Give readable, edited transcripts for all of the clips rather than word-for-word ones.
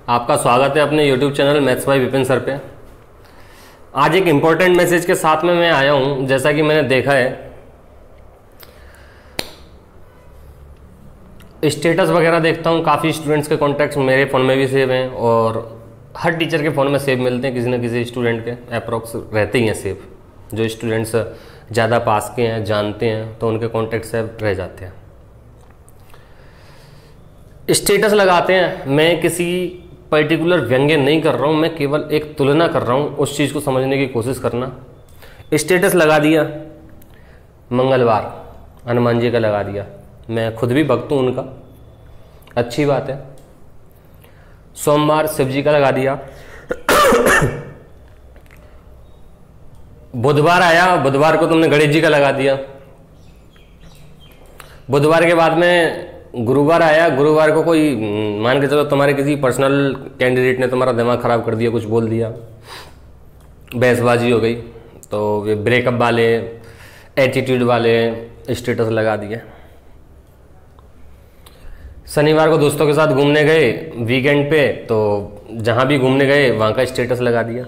आपका स्वागत है अपने YouTube channel maths by Vipin sir पे। आज एक इम्पोर्टेंट मैसेज के साथ में मैं आया हूं। जैसा कि मैंने देखा है स्टेटस वगैरह देखता हूं, काफ़ी स्टूडेंट्स के कॉन्टैक्ट्स मेरे फ़ोन में भी सेव हैं और हर टीचर के फ़ोन में सेव मिलते हैं, किसी न किसी स्टूडेंट के अप्रोक्स रहते ही हैं सेव। जो स्टूडेंट्स ज़्यादा पास के हैं, जानते हैं, तो उनके कॉन्टैक्ट सेव रह जाते हैं। स्टेटस लगाते हैं। मैं किसी पर्टिकुलर व्यंग्य नहीं कर रहा हूँ, मैं केवल एक तुलना कर रहा हूँ, उस चीज़ को समझने की कोशिश करना। स्टेटस लगा दिया, मंगलवार हनुमान जी का लगा दिया, मैं खुद भी भक्त हूँ उनका, अच्छी बात है। सोमवार शिव जी का लगा दिया। बुधवार आया, बुधवार को तुमने गणेश जी का लगा दिया। बुधवार के बाद में गुरुवार आया, गुरुवार को कोई मान के चलो तुम्हारे किसी पर्सनल कैंडिडेट ने तुम्हारा दिमाग खराब कर दिया, कुछ बोल दिया, बहसबाजी हो गई, तो ये ब्रेकअप वाले, एटीट्यूड वाले स्टेटस लगा दिए। शनिवार को दोस्तों के साथ घूमने गए वीकेंड पे, तो जहां भी घूमने गए वहां का स्टेटस लगा दिया।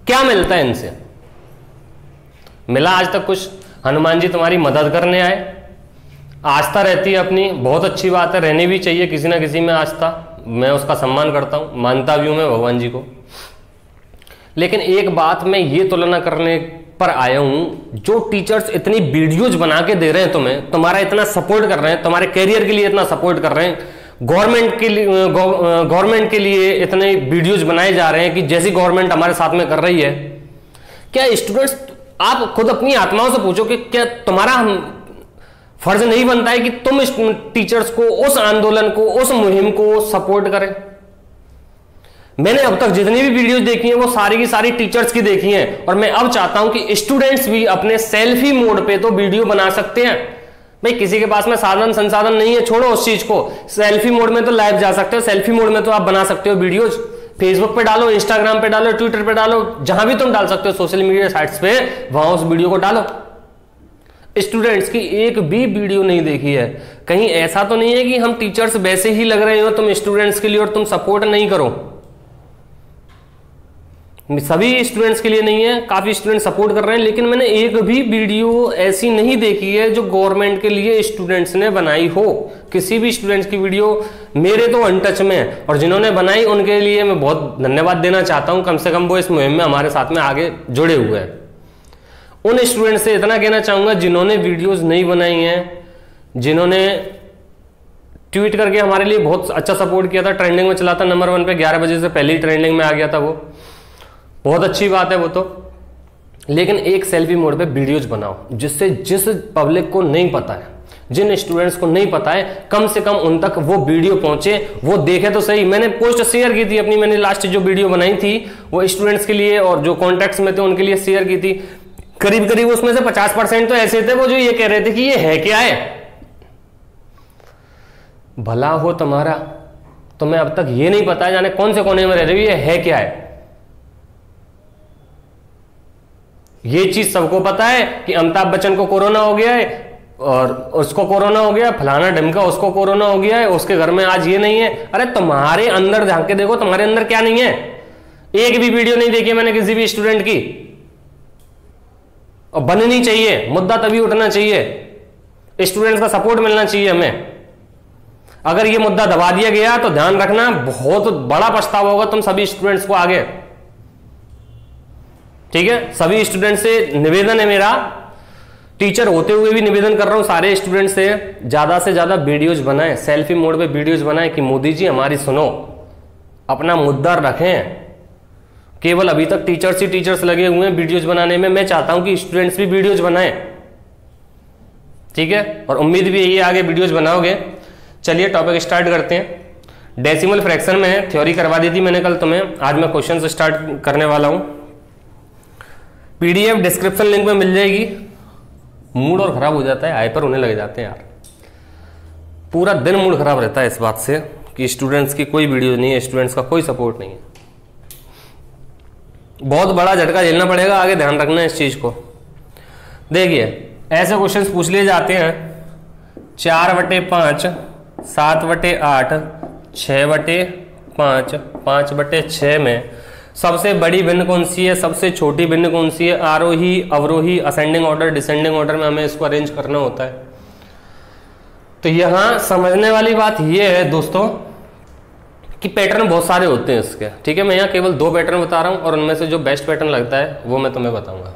क्या मिलता है इनसे? मिला आज तक कुछ? हनुमान जी तुम्हारी मदद करने आए, आस्था रहती है अपनी, बहुत अच्छी बात है, रहनी भी चाहिए किसी ना किसी में आस्था, मैं उसका सम्मान करता हूं, मानता भी हूं मैं भगवान जी को। लेकिन एक बात मैं ये तुलना करने पर आया हूं, जो टीचर्स इतनी वीडियोज बना के दे रहे हैं तुम्हें, तुम्हारा इतना सपोर्ट कर रहे हैं, तुम्हारे कैरियर के लिए इतना सपोर्ट कर रहे हैं, गवर्नमेंट के लिए इतने वीडियोज बनाए जा रहे हैं कि जैसी गवर्नमेंट हमारे साथ में कर रही है, क्या स्टूडेंट्स आप खुद अपनी आत्माओं से पूछो कि क्या तुम्हारा फर्ज नहीं बनता है कि तुम इस टीचर्स को, उस आंदोलन को, उस मुहिम को सपोर्ट करें? मैंने अब तक जितनी भी वीडियोस देखी हैं वो सारी की सारी टीचर्स की देखी हैं, और मैं अब चाहता हूं कि स्टूडेंट्स भी अपने सेल्फी मोड पे तो वीडियो बना सकते हैं। भाई किसी के पास में साधन संसाधन नहीं है, छोड़ो उस चीज को, सेल्फी मोड में तो लाइव जा सकते हो, सेल्फी मोड में तो आप बना सकते हो वीडियोज, फेसबुक पे डालो, इंस्टाग्राम पे डालो, ट्विटर पे डालो, जहां भी तुम डाल सकते हो सोशल मीडिया साइट्स पे, वहां उस वीडियो को डालो। स्टूडेंट्स की एक भी वीडियो नहीं देखी है। कहीं ऐसा तो नहीं है कि हम टीचर्स वैसे ही लग रहे हो तुम स्टूडेंट्स के लिए और तुम सपोर्ट नहीं करो? सभी स्टूडेंट्स के लिए नहीं है, काफी स्टूडेंट सपोर्ट कर रहे हैं, लेकिन मैंने एक भी वीडियो ऐसी नहीं देखी है जो गवर्नमेंट के लिए स्टूडेंट्स ने बनाई हो। किसी भी स्टूडेंट्स की वीडियो मेरे तो अनटच में है, और जिन्होंने बनाई उनके लिए मैं बहुत धन्यवाद देना चाहता हूं, कम से कम वो इस मुहिम में हमारे साथ में आगे जुड़े हुए हैं। उन स्टूडेंट से इतना कहना चाहूंगा जिन्होंने वीडियोस नहीं बनाई हैं, जिन्होंने ट्वीट करके हमारे लिए बहुत अच्छा सपोर्ट किया था, ट्रेंडिंग में चला था, नंबर 1 पे 11 बजे से पहले ही ट्रेंडिंग में आ गया था, वो बहुत अच्छी बात है वो तो। लेकिन एक सेल्फी मोड पे वीडियोज बनाओ, जिससे जिस पब्लिक को नहीं पता है, जिन स्टूडेंट्स को नहीं पता है, कम से कम उन तक वो वीडियो पहुंचे, वो देखे तो सही। मैंने पोस्ट शेयर की थी अपनी, मैंने लास्ट जो वीडियो बनाई थी वो स्टूडेंट्स के लिए और जो कॉन्टैक्ट्स में थे उनके लिए शेयर की थी। करीब करीब उसमें से 50% तो ऐसे थे वो जो ये कह रहे थे कि ये है क्या है। भला हो तुम्हारा, तुम्हें अब तक ये नहीं पता है, जाने कौन से कोने में रह रहे हो, ये है क्या है। ये चीज सबको पता है कि अमिताभ बच्चन को कोरोना हो गया है, और उसको कोरोना हो गया, फलाना ढमका उसको कोरोना हो गया है, उसके घर में आज ये नहीं है। अरे तुम्हारे अंदर झांक के देखो, तुम्हारे अंदर क्या नहीं है। एक भी वीडियो नहीं देखी मैंने किसी भी स्टूडेंट की, और बननी चाहिए, मुद्दा तभी उठना चाहिए, स्टूडेंट्स का सपोर्ट मिलना चाहिए हमें। अगर ये मुद्दा दबा दिया गया तो ध्यान रखना, बहुत बड़ा पछतावा होगा तुम सभी स्टूडेंट्स को आगे। ठीक है, सभी स्टूडेंट से निवेदन है मेरा, टीचर होते हुए भी निवेदन कर रहा हूं सारे स्टूडेंट से ज्यादा वीडियोज बनाएं, सेल्फी मोड पे वीडियोज बनाएं कि मोदी जी हमारी सुनो, अपना मुद्दा रखें। केवल अभी तक टीचर्स ही टीचर्स लगे हुए हैं वीडियोज बनाने में, मैं चाहता हूं कि स्टूडेंट्स भी वीडियोज बनाएं। ठीक है, और उम्मीद भी यही आगे वीडियोज बनाओगे। चलिए टॉपिक स्टार्ट करते हैं। डेसिमल फ्रैक्शन में है, थ्योरी करवा दी थी मैंने कल तुम्हें, आज मैं क्वेश्चन से स्टार्ट करने वाला हूं। पीडीएफ डिस्क्रिप्शन लिंक में मिल जाएगी। मूड और खराब हो जाता है, हाइपर होने लग जाते हैं यार, पूरा दिन मूड खराब रहता है इस बात से कि स्टूडेंट्स की कोई वीडियो नहीं है, स्टूडेंट्स का कोई सपोर्ट नहीं है। बहुत बड़ा झटका झेलना पड़ेगा, आगे ध्यान रखना है इस चीज को। देखिए ऐसे क्वेश्चंस पूछ लिए जाते हैं, 4/5, 7/8, 6/5, 5/6 में सबसे बड़ी भिन्न कौन सी है, सबसे छोटी भिन्न कौन सी है, आरोही अवरोही असेंडिंग ऑर्डर डिसेंडिंग ऑर्डर में हमें इसको अरेंज करना होता है। तो यहां समझने वाली बात यह है दोस्तों कि पैटर्न बहुत सारे होते हैं इसके, ठीक है। मैं यहाँ केवल 2 पैटर्न बता रहा हूं और उनमें से जो बेस्ट पैटर्न लगता है वो मैं तुम्हें बताऊंगा।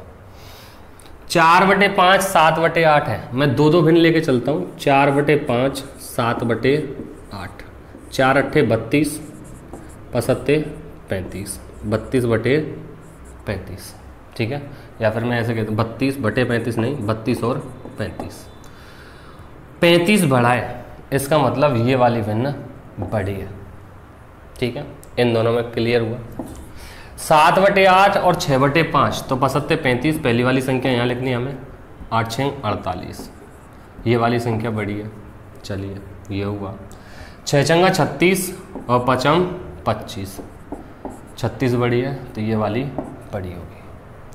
4/5 7/8 है, मैं 2 भिन्न लेके चलता हूं। 4/5 7/8, 4 अट्ठे 32, 5 35, 32/35, ठीक है। या फिर मैं ऐसे कहता हूँ 32/35 नहीं, 32 और 35, 35 बड़ा है, इसका मतलब ये वाली भिन्न बड़ी है, ठीक है। इन दोनों में क्लियर हुआ। 7/8 और 6/5 तो 35, पहली वाली संख्या यहाँ लिखनी है हमें, 8 6 48, ये वाली संख्या बड़ी है। चलिए ये हुआ। 6 चंगा 36 और 5 25, 36 बड़ी है तो ये वाली बड़ी होगी,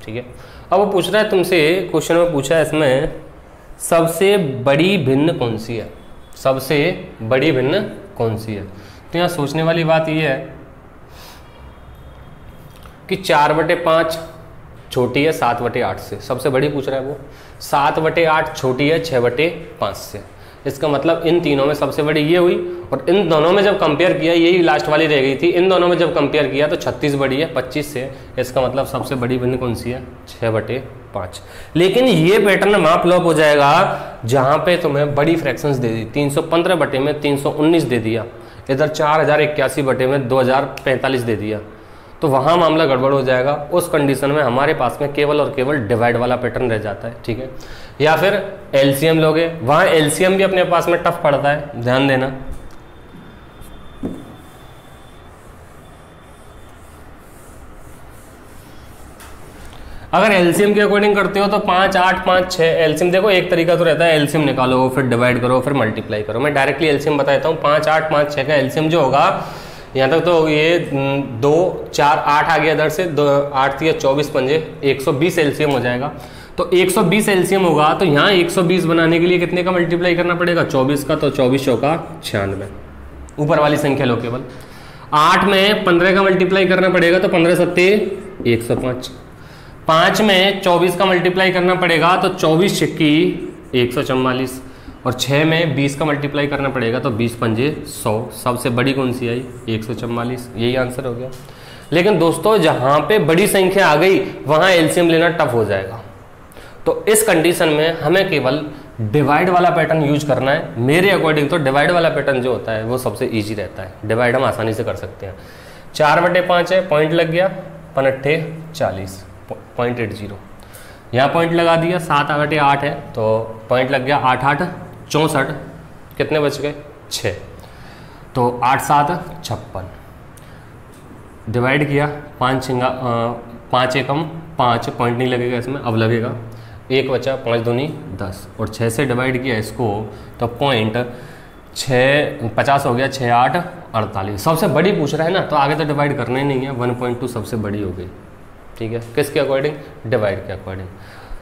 ठीक है। अब वो पूछ रहा है तुमसे, क्वेश्चन में पूछा है इसमें सबसे बड़ी भिन्न कौन सी है, सबसे बड़ी भिन्न कौन सी है। तो यहाँ सोचने वाली बात ये है कि 4/5 छोटी है 7/8 से, सबसे बड़ी पूछ रहा है वो। 7/8 छोटी है 6/5 से, इसका मतलब इन तीनों में सबसे बड़ी ये हुई। और इन दोनों में जब कंपेयर किया, यही लास्ट वाली रह गई थी, इन दोनों में जब कंपेयर किया तो 36 बड़ी है 25 से, इसका मतलब सबसे बड़ी भिन्न कौन सी है, 6/5। लेकिन ये पैटर्न वहां फ्लॉप हो जाएगा जहां पे तुम्हें बड़ी फ्रैक्शंस दे दी। 315 में 319 दे दिया, इधर 4081 में 2045 दे दिया, तो वहां मामला गड़बड़ हो जाएगा। उस कंडीशन में हमारे पास में केवल और केवल डिवाइड वाला पैटर्न रह जाता है, ठीक है। या फिर एलसीएम लोगे, वहां एलसीएम भी अपने पास में टफ पड़ता है, ध्यान देना। अगर एलसीएम के अकॉर्डिंग करते हो तो 5 8 5 6 एलसीएम, देखो एक तरीका तो रहता है एलसीएम निकालो फिर डिवाइड करो फिर मल्टीप्लाई करो। मैं डायरेक्टली एलसीएम बता देता हूँ। 5 8 5 6 का एलसीएम जो होगा, यहाँ तक तो ये 2 4 8 आ गया इधर से, 8 या 24 पंजे 120 एलसीएम हो जाएगा। तो 120 एलसीएम होगा तो यहाँ 120 बनाने के लिए कितने का मल्टीप्लाई करना पड़ेगा, 24 का, तो 24 चौका 96, ऊपर वाली संख्या लो केवल। 8 में 15 का मल्टीप्लाई करना पड़ेगा तो 15 सत्ते 105। 5 में 24 का मल्टीप्लाई करना पड़ेगा तो 24 छिक्की 144, और 6 में 20 का मल्टीप्लाई करना पड़ेगा तो 20 पंजे 100। सबसे बड़ी कौन सी आई, 144, यही आंसर हो गया। लेकिन दोस्तों जहां पे बड़ी संख्या आ गई वहां एलसीएम लेना टफ हो जाएगा, तो इस कंडीशन में हमें केवल डिवाइड वाला पैटर्न यूज करना है। मेरे अकॉर्डिंग तो डिवाइड वाला पैटर्न जो होता है वो सबसे ईजी रहता है, डिवाइड हम आसानी से कर सकते हैं। 4/5 है, पॉइंट लग गया, 5 40 0.80, यहाँ पॉइंट लगा दिया। 7/8 है तो पॉइंट लग गया, 8 8 64, कितने बच गए 6, तो 8 7 56, डिवाइड किया 5 एकम 5, पॉइंट नहीं लगेगा इसमें, अब लगेगा 1 बचा, 5 दूनी 10, और 6 से डिवाइड किया इसको तो पॉइंट 6 50 हो गया, 6 8 48। सबसे बड़ी पूछ रहा है ना, तो आगे तो डिवाइड करना ही नहीं है, 1.2 सबसे बड़ी हो गई, ठीक है। किसके अकॉर्डिंग, डिवाइड के अकॉर्डिंग।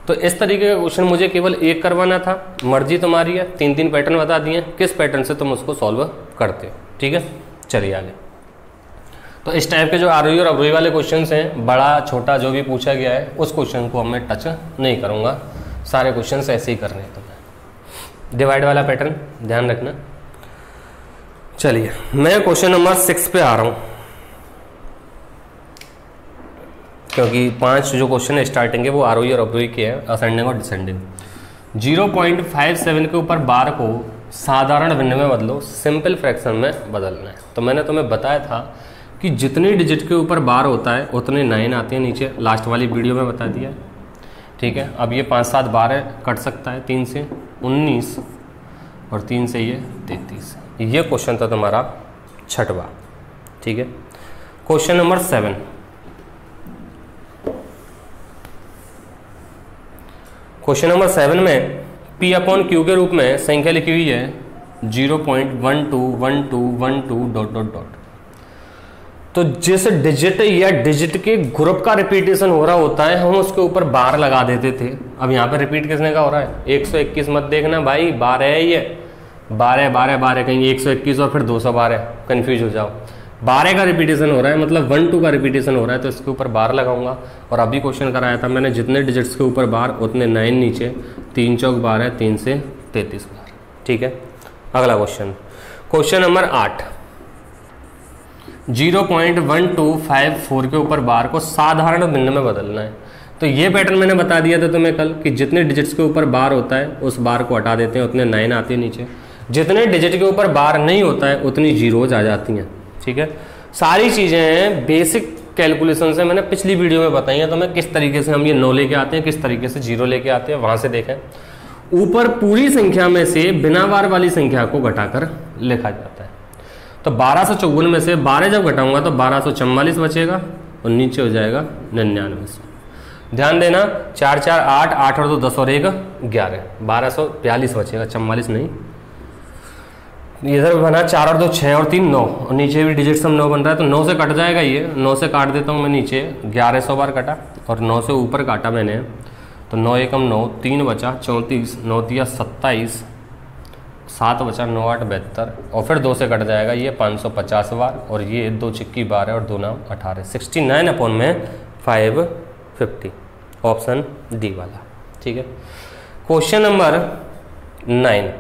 तो इस तरीके का क्वेश्चन मुझे केवल एक करवाना था, मर्जी तुम्हारी है। 3 पैटर्न बता दिए, किस पैटर्न से तुम उसको सॉल्व करते हो, ठीक है। चलिए आगे। तो इस टाइप के जो आरोही और अवरोही वाले क्वेश्चंस हैं, बड़ा छोटा जो भी पूछा गया है उस क्वेश्चन को मैं टच नहीं करूँगा, सारे क्वेश्चंस ऐसे ही करने हैं तुम्हें। डिवाइड वाला पैटर्न ध्यान रखना। चलिए मैं क्वेश्चन नंबर 6 पे आ रहा हूँ, क्योंकि 5 जो क्वेश्चन है स्टार्टिंग के वो आरोही और अवरोही के हैं, असेंडिंग और डिसेंडिंग। 0.57 के ऊपर बार को साधारण भिन्न में बदलो, सिंपल फ्रैक्शन में बदलना है। तो मैंने तुम्हें बताया था कि जितनी डिजिट के ऊपर बार होता है उतने 9 आते हैं नीचे, लास्ट वाली वीडियो में बता दिया, ठीक है। अब ये 5 7 12 कट सकता है, 3 से 19 और 3 से ये 33। ये क्वेश्चन था तुम्हारा 6वां, ठीक है। क्वेश्चन नंबर 7, क्वेश्चन नंबर 7 में P/Q के रूप में संख्या लिखी हुई है 0.121212 ... तो जिस डिजिट या डिजिट के ग्रुप का रिपीटेशन हो रहा होता है हम उसके ऊपर बार लगा देते थे। अब यहाँ पे रिपीट किसने का हो रहा है, 121 मत देखना भाई, बार है ये, 12 12 12 कहीं 121 और फिर 212, कंफ्यूज हो जाओ। 12 का रिपीटेशन हो रहा है, मतलब 1 2 का रिपीटेशन हो रहा है, तो इसके ऊपर बार लगाऊंगा। और अभी क्वेश्चन कराया था मैंने, जितने डिजिट्स के ऊपर बार उतने 9 नीचे, 3 चौक 12, 3 से 33 बार। ठीक है, अगला क्वेश्चन, क्वेश्चन नंबर 8, 0.1254 के ऊपर बार को साधारण भिन्न में बदलना है। तो ये पैटर्न मैंने बता दिया था तुम्हें कल कि जितने डिजिट्स के ऊपर बार होता है उस बार को हटा देते हैं, उतने 9 आती है नीचे। जितने डिजिट के ऊपर बार नहीं होता है उतनी जीरोज आ जाती हैं। ठीक है, सारी चीज़ें बेसिक कैलकुलेशन से मैंने पिछली वीडियो में बताई हैं, तो मैं किस तरीके से हम ये 9 लेके आते हैं, किस तरीके से 0 लेके आते हैं, वहाँ से देखें। ऊपर पूरी संख्या में से बिना बार वाली संख्या को घटाकर लिखा जाता है। तो 1254 में से 12 जब घटाऊंगा तो 1244 बचेगा और नीचे हो जाएगा 99। ध्यान देना, 4 4 8 8 और 2 10 और 1 11, 1242 बचेगा, 44 नहीं। इधर बना 4 और 2 6 और 3 9, और नीचे भी डिजिट सम 9 बन रहा है, तो 9 से कट जाएगा ये, 9 से काट देता हूँ मैं नीचे, 1100 बार कटा और 9 से ऊपर काटा मैंने, तो 9 एकम 9, 3 बचा 34, 9 दिया 27, 7 बचा 9 8 72, और फिर 2 से कट जाएगा ये 550 बार, और ये 2 चिक्की 12 और 2 9 18, 69 अपॉन में 550, ऑप्शन डी वाला। ठीक है, क्वेश्चन नंबर 9,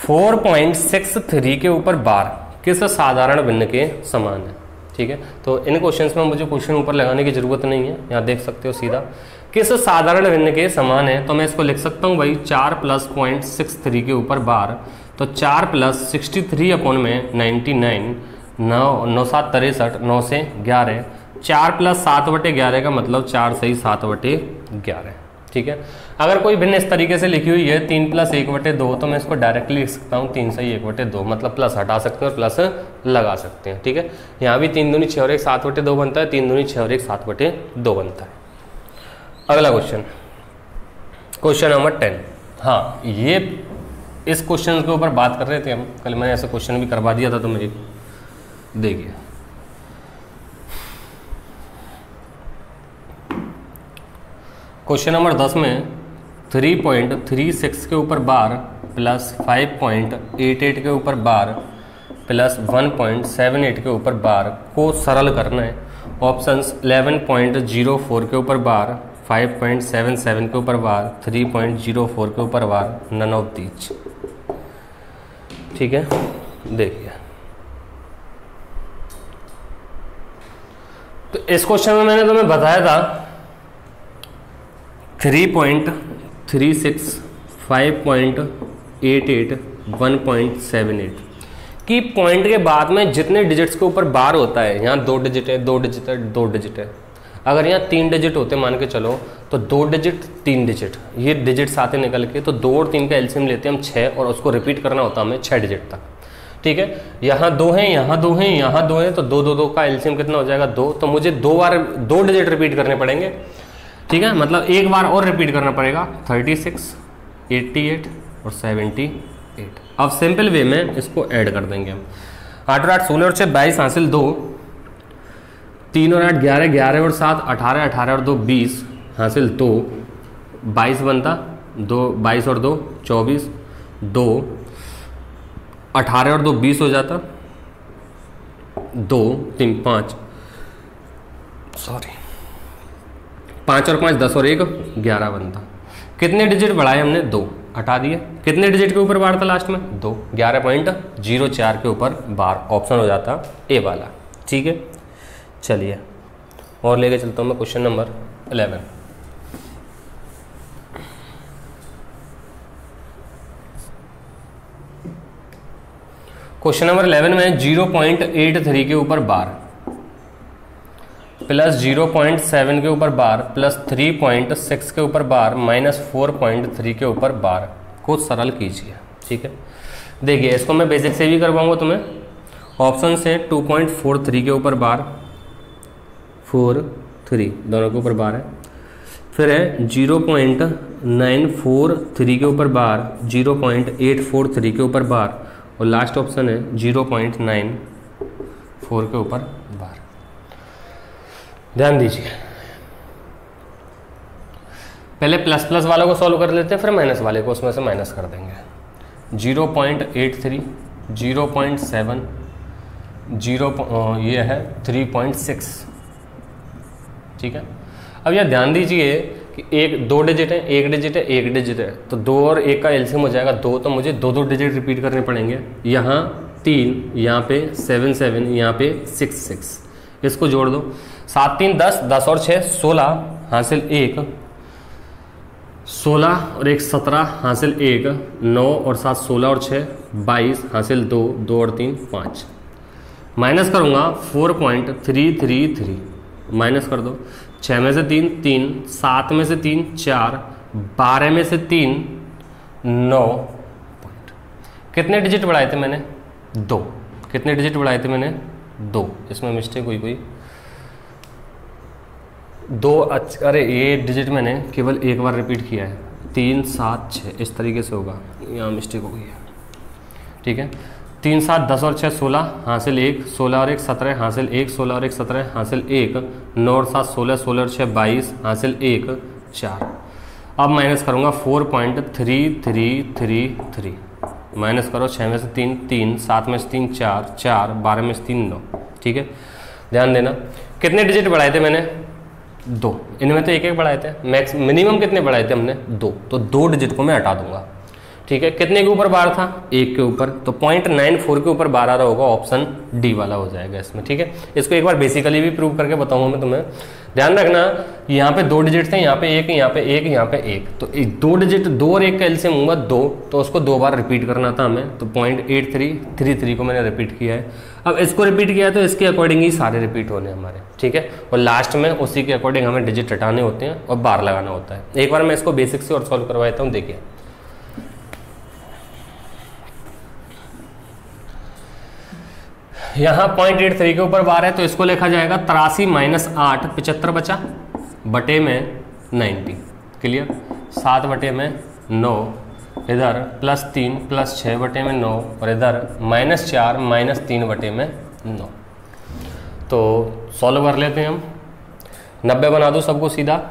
4.63 के ऊपर बार किस साधारण भिन्न के समान है। ठीक है, तो इन क्वेश्चंस में मुझे क्वेश्चन ऊपर लगाने की जरूरत नहीं है, यहाँ देख सकते हो सीधा किस साधारण भिन्न के समान है। तो मैं इसको लिख सकता हूँ भाई 4 + 0.63 के ऊपर बार, तो 4 + 63 अपॉन में 99, 9 9 7 63, 9 से 11, 4 + 7/11 का मतलब 4 सही 7/11। ठीक है, अगर कोई भिन्न इस तरीके से लिखी हुई है 3 + 1/2, तो मैं इसको डायरेक्टली लिख सकता हूँ 3 सही 1/2, मतलब प्लस हटा सकते हैं और प्लस लगा सकते हैं। ठीक है, यहाँ भी 3 दूनी 6 और 1 7/2 बनता है, 3 दूनी 6 और 1 7/2 बनता है। अगला क्वेश्चन, क्वेश्चन नंबर 10। हाँ, ये इस क्वेश्चन के ऊपर बात कर रहे थे हम कल, मैंने ऐसा क्वेश्चन भी करवा दिया था, तो मेरे देखिए क्वेश्चन नंबर 10 में 3.36 के ऊपर बार प्लस 5.88 के ऊपर बार प्लस 1.78 के ऊपर बार को सरल करना है। ऑप्शंस 11.04 के ऊपर बार, 5.77 के ऊपर बार, 3.04 के ऊपर बार, नन ऑफ दीज। ठीक है, देखिए तो इस क्वेश्चन में मैंने तुम्हें बताया था 3.36, 5.88, 1.78 की पॉइंट के बाद में जितने डिजिट्स के ऊपर बार होता है, यहाँ 2 डिजिट है, 2 डिजिट है, 2 डिजिट है। अगर यहाँ 3 डिजिट होते मान के चलो, तो 2 डिजिट 3 डिजिट, ये डिजिट्स आते निकल के, तो 2 और 3 का एलसीएम लेते हैं हम 6, और उसको रिपीट करना होता है हमें 6 डिजिट तक। ठीक है, यहाँ 2 हैं, यहाँ 2 हैं, यहाँ 2 हैं, तो 2 2 2 का एलसीएम कितना हो जाएगा 2, तो मुझे 2 बार 2 डिजिट रिपीट करने पड़ेंगे। ठीक है, मतलब एक बार और रिपीट करना पड़ेगा, 36, 88 और 78। अब सिंपल वे में इसको ऐड कर देंगे हम, 8 और 8 16 और 6 22 हासिल 2, 3 और 8 11, 11 और 7 18, 18 और 2 20 हासिल 2, 22 बनता, 2 22 और 2 24, 2 18 और 2 20 हो जाता, 2 3 5, सॉरी 5 और 5 10 और 1 11 बनता। कितने डिजिट बढ़ाए हमने 2, हटा दिए। कितने डिजिट के ऊपर बार था लास्ट में 2, 11.04 के ऊपर बार, ऑप्शन हो जाता ए वाला। ठीक है, चलिए और लेके चलता हूँ मैं क्वेश्चन नंबर 11। क्वेश्चन नंबर 11 में 0.83 के ऊपर बार प्लस 0.7 के ऊपर बार प्लस 3.6 के ऊपर बार माइनस 4.3 के ऊपर बार को सरल कीजिए। ठीक है, देखिए इसको मैं बेसिक से भी करवाऊंगा तुम्हें। ऑप्शन से 2.43 के ऊपर बार, 4 3 दोनों के ऊपर बार है, फिर है 0.943 के ऊपर बार, 0.843 के ऊपर बार, और लास्ट ऑप्शन है 0.94 के ऊपर बार। ध्यान दीजिए, पहले प्लस प्लस वालों को सॉल्व कर लेते हैं, फिर माइनस वाले को उसमें से माइनस कर देंगे। 0.83, 0.7, ये है 3.6। ठीक है, अब यह ध्यान दीजिए कि एक 2 डिजिट है, 1 डिजिट है, 1 डिजिट है, तो 2 और 1 का एलसीएम हो जाएगा 2, तो मुझे 2 डिजिट रिपीट करने पड़ेंगे। यहाँ 3, यहाँ पे 7 7, यहाँ पे 6 6, इसको जोड़ दो। 7 3 10, 10 और 6 16, हासिल 1, 16 और 1 17, हासिल 1, 9 और 7 16 और 6 22, हासिल 2, 2 और 3 5। माइनस करूँगा 4.333, माइनस कर दो। 6 में से 3 3, 7 में से 3 4, 12 में से 3 9 पॉइंट। कितने डिजिट बढ़ाए थे मैंने? 2। कितने डिजिट बढ़ाए थे मैंने? 2। इसमें मिस्टेक हुई कोई? 2, अरे ये डिजिट मैंने केवल एक बार रिपीट किया है। 3 7 6 इस तरीके से होगा, यहाँ मिस्टेक हो गई है। ठीक है, 3 7 10 और 6 16, हासिल 1, 16 और 1 17, हासिल 1, 16 और 1 17, हासिल 1, 9 और 7 16, 16 और 6 22, हासिल 1 4। अब माइनस करूँगा 4.3333, माइनस करो। 6 में से 3 3, 7 में से 3 4 4, 12 में से 3 9। ठीक है, ध्यान देना। कितने डिजिट बढ़ाए थे मैंने? 2। इनमें तो एक एक बढ़ाए थे। मैक्स मिनिमम कितने बढ़ाए थे हमने? 2। तो 2 डिजिट को मैं हटा दूंगा। ठीक है, कितने के ऊपर बार था? 1 के ऊपर, तो 0.94 के ऊपर बार आ रहा होगा, ऑप्शन डी वाला हो जाएगा इसमें। ठीक है, इसको एक बार बेसिकली भी प्रूव करके बताऊंगा मैं तुम्हें। ध्यान रखना, यहाँ पे 2 डिजिट थे, यहाँ पे 1, यहाँ पे 1, यहाँ पे 1, तो 2 डिजिट 2 और 1 का एलसीएम होगा 2, तो उसको 2 बार रिपीट करना था हमें, तो 0.8333 को मैंने रिपीट किया है। अब इसको रिपीट किया है तो इसके अकॉर्डिंग ही सारे रिपीट होने हमारे। ठीक है, और लास्ट में उसी के अकॉर्डिंग हमें डिजिट हटाने होते हैं और बार लगाना होता है। एक बार मैं इसको बेसिक से और सॉल्व करवा देता हूँ, देखिए। यहाँ 0.83 के ऊपर बार है, तो इसको लिखा जाएगा 83 - 8, 75 बचा, बटे में 90। क्लियर, 7 बटे में 9, इधर +3 +6 बटे में 9, और इधर -4 -3 बटे में 9। तो सॉल्व कर लेते हैं हम। 90 बना दो सबको सीधा,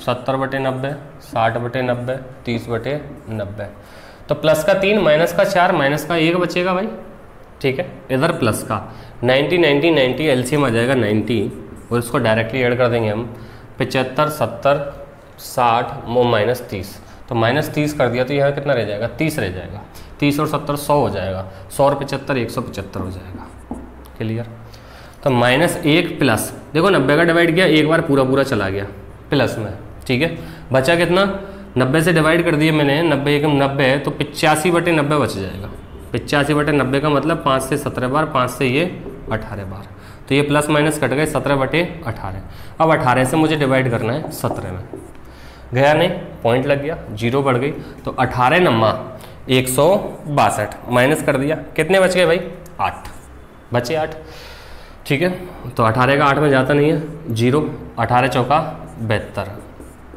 70 बटे 90, 60 बटे 90, 30 बटे 90। तो प्लस का 3, माइनस का 4, माइनस का 1 बचेगा भाई। ठीक है, इधर प्लस का 90 90 90, एलसीएम आ जाएगा 90, और इसको डायरेक्टली ऐड कर देंगे हम। 75 70 60 -30, तो -30 कर दिया, तो यहाँ कितना रह जाएगा? 30 रह जाएगा। 30 और 70 100 हो जाएगा, 100 और 75 175 हो जाएगा। क्लियर, तो -1 प्लस, देखो 90 का डिवाइड किया, एक बार पूरा पूरा चला गया प्लस में। ठीक है, बचा कितना? 90 से डिवाइड कर दिए मैंने, 90 1 90 है, तो 85 बटे 90 बच जाएगा। 85 बटे 90 का मतलब 5 से 17 बार, 5 से ये 18 बार, तो ये प्लस माइनस कट गए, 17 बटे 18। अब 18 से मुझे डिवाइड करना है 17 में, गया नहीं, पॉइंट लग गया, 0 बढ़ गई, तो 18 नम्मा 162, माइनस कर दिया, कितने बच गए भाई? 8 बचे, 8। ठीक है, तो 18 का 8 में जाता नहीं है, 0, 18 चौका 72,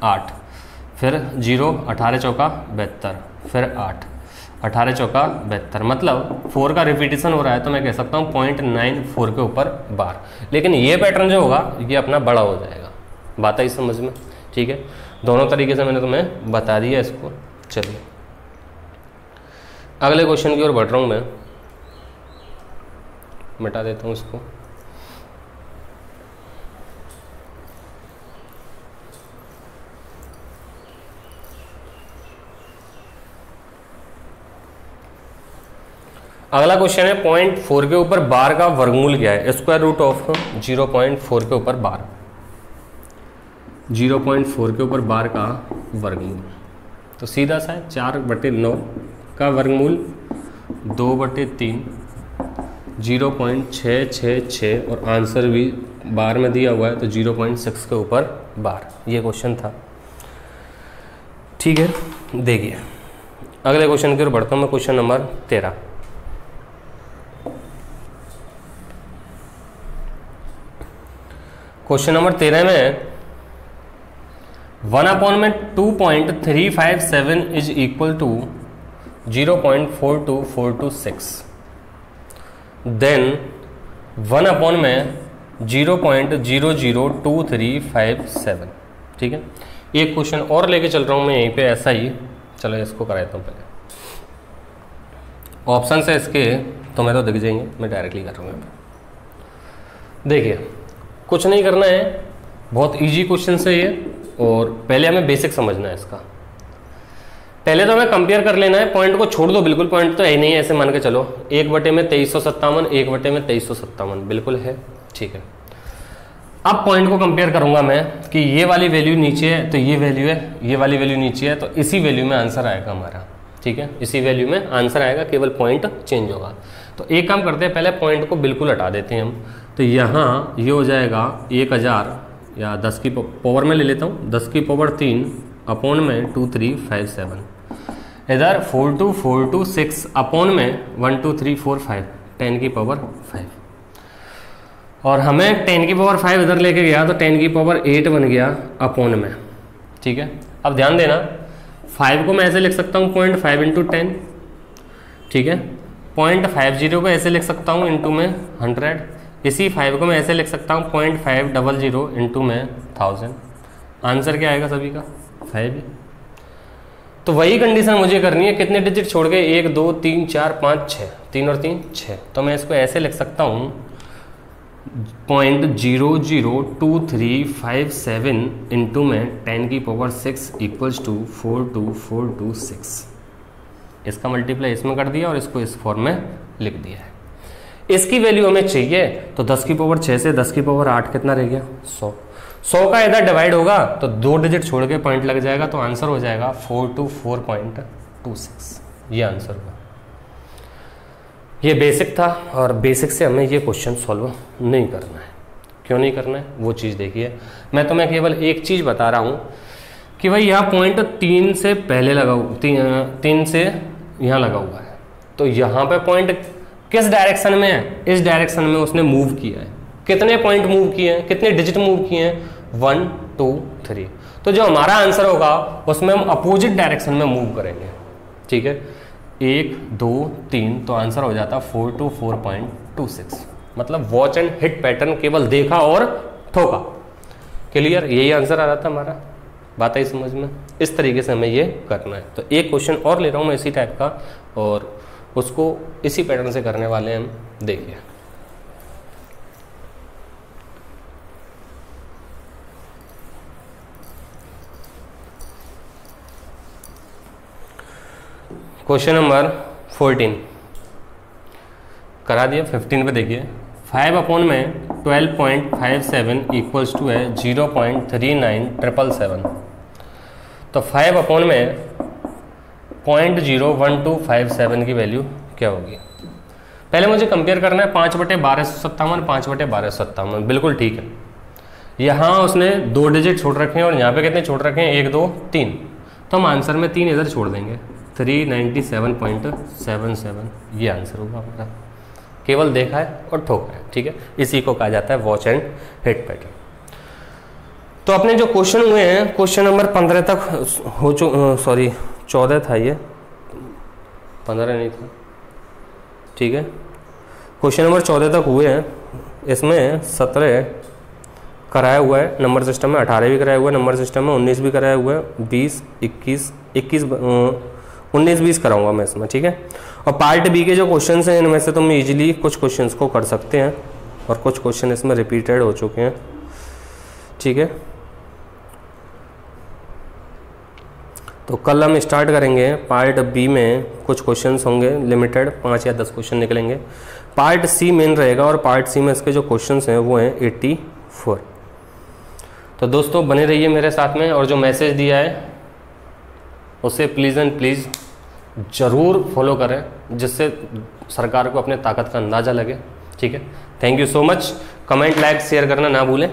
8, फिर 0, 18 चौका 72, फिर 8, 18 चौका 72, मतलब 4 का रिपीटेशन हो रहा है, तो मैं कह सकता हूँ 0.94 के ऊपर बार। लेकिन ये पैटर्न जो होगा ये अपना बड़ा हो जाएगा। बात आई समझ में? ठीक है, दोनों तरीके से मैंने तुम्हें बता दिया इसको। चलिए अगले क्वेश्चन की ओर बढ़ रहा हूँ मैं, मिटा देता हूँ इसको। अगला क्वेश्चन है 0.4 के ऊपर बार का वर्गमूल क्या है? स्क्वायर रूट ऑफ 0.4 के ऊपर बार, 0.4 के ऊपर बार का वर्गमूल, तो सीधा सा है 4 बटे 9 का वर्गमूल 2 बटे 3, 0.666, और आंसर भी बार में दिया हुआ है, तो 0.6 के ऊपर बार। ये क्वेश्चन था। ठीक है, देखिए अगले क्वेश्चन की ओर बढ़ता हूँ मैं, क्वेश्चन नंबर 13। क्वेश्चन नंबर 13 में 1 में 2.357 इज इक्वल टू 0.42426, देन 1 में 0.002357। ठीक है, एक क्वेश्चन और लेके चल रहा हूँ मैं यहीं पे, ऐसा ही। चलो इसको कराता हूँ पहले। ऑप्शन है इसके तुम्हें तो दिख जाएंगे, मैं डायरेक्टली कर रहा हूँ। देखिए कुछ नहीं करना है, बहुत इजी क्वेश्चन है ये, और पहले हमें बेसिक समझना है इसका। पहले तो हमें कंपेयर कर लेना है, पॉइंट को छोड़ दो बिल्कुल, पॉइंट तो है ही नहीं, ऐसे मान के चलो 1/2357, 1/2357 बिल्कुल है, ठीक है। अब पॉइंट को कंपेयर करूंगा मैं कि ये वाली वैल्यू नीचे है तो ये वैल्यू है, ये वाली वैल्यू नीचे है, तो इसी वैल्यू में आंसर आएगा हमारा, ठीक है, इसी वैल्यू में आंसर आएगा, केवल पॉइंट चेंज होगा। तो एक काम करते हैं, पहले पॉइंट को बिल्कुल हटा देते हैं हम। तो यहाँ ये हो जाएगा 1000 या 10 की पावर में ले लेता हूँ, 10 की पावर 3 अपॉन में 2357, इधर 42426 अपॉन में 12345, 10 की पावर 5, और हमें 10 की पावर 5 इधर लेके गया तो 10 की पावर 8 बन गया अपॉन में, ठीक है। अब ध्यान देना, 5 को मैं ऐसे लिख सकता हूँ 0.5 इंटू 10, ठीक है। 0.50 को ऐसे लिख सकता हूँ इंटू में 100, इसी 5 को मैं ऐसे लिख सकता हूँ 0.500 इंटू में 1000। आंसर क्या आएगा सभी का? 5। तो वही कंडीशन मुझे करनी है, कितने डिजिट छोड़ के, 1 2 3 4 5 6, 3 और 3 6, तो मैं इसको ऐसे लिख सकता हूँ 0.002357 इंटू में 10 की पावर 6 इक्वल्स टू 42426। इसका मल्टीप्लाई इसमें कर दिया और इसको इस फॉर्म में लिख दिया है। इसकी वैल्यू हमें चाहिए, तो 10 की पावर 6 से 10 की पावर 8 कितना रह गया? 100। 100 का इधर डिवाइड होगा तो 2 डिजिट छोड़ के पॉइंट लग जाएगा, तो आंसर हो जाएगा 424.26, ये आंसर होगा। ये बेसिक था, और बेसिक से हमें ये क्वेश्चन सॉल्व नहीं करना है। क्यों नहीं करना है वो चीज़ देखिए, मैं तुम्हें केवल एक चीज़ बता रहा हूँ कि भाई यहाँ पॉइंट 3 से पहले लगा हुआ, 3 से यहाँ लगा हुआ है, तो यहाँ पे पॉइंट किस डायरेक्शन में है? इस डायरेक्शन में उसने मूव किया है। कितने पॉइंट मूव किए हैं, कितने डिजिट मूव किए हैं? 1 2 3। तो जो हमारा आंसर होगा उसमें हम अपोजिट डायरेक्शन में मूव करेंगे, ठीक है। 1 2 3, तो आंसर हो जाता 424.26। मतलब वॉच एंड हिट पैटर्न केवल देखा और ठोका। क्लियर? यही आंसर आ रहा था हमारा। बात आई समझ में? इस तरीके से हमें ये करना है। तो एक क्वेश्चन और ले रहा हूँ मैं इसी टाइप का, और उसको इसी पैटर्न से करने वाले हैं हम। देखिए क्वेश्चन नंबर 14 करा दिया। 15 पे देखिए, 5 अपॉन में 12.57 इक्वल्स टू है 0.3977। तो 5 अपॉन में 0.01257 की वैल्यू क्या होगी? पहले मुझे कंपेयर करना है 5/1257, 5/1257, बिल्कुल ठीक है। यहाँ उसने 2 डिजिट छोड़ रखे हैं और यहाँ पे कितने छोड़ रखे हैं? 1 2 3, तो हम आंसर में 3 इधर छोड़ देंगे, 397.77, ये आंसर होगा हमारा। केवल देखा है और ठोका है, ठीक है। इसी को कहा जाता है वॉच एंड हिट पैटर्न। तो अपने जो क्वेश्चन हुए हैं, क्वेश्चन नंबर 15 तक हो 14 था, ये 15 नहीं था, ठीक है। क्वेश्चन नंबर 14 तक हुए हैं। इसमें 17 कराया हुआ है नंबर सिस्टम में, 18 भी कराया हुआ है नंबर सिस्टम में, 19 भी कराया हुआ है, 20 21 19 20 कराऊंगा मैं इसमें, ठीक है। और पार्ट बी के जो क्वेश्चन हैं इनमें से तुम इजीली कुछ क्वेश्चंस को कर सकते हैं, और कुछ क्वेश्चन इसमें रिपीटेड हो चुके हैं, ठीक है। तो कल हम स्टार्ट करेंगे पार्ट बी में, कुछ क्वेश्चंस होंगे लिमिटेड, 5 या 10 क्वेश्चन निकलेंगे। पार्ट सी मेन रहेगा, और पार्ट सी में इसके जो क्वेश्चंस हैं वो हैं 84। तो दोस्तों बने रहिए मेरे साथ में, और जो मैसेज दिया है उसे प्लीज़ एंड प्लीज़ ज़रूर फॉलो करें, जिससे सरकार को अपने ताकत का अंदाज़ा लगे, ठीक है। Thank you so much. Comment like share करना ना भूलें।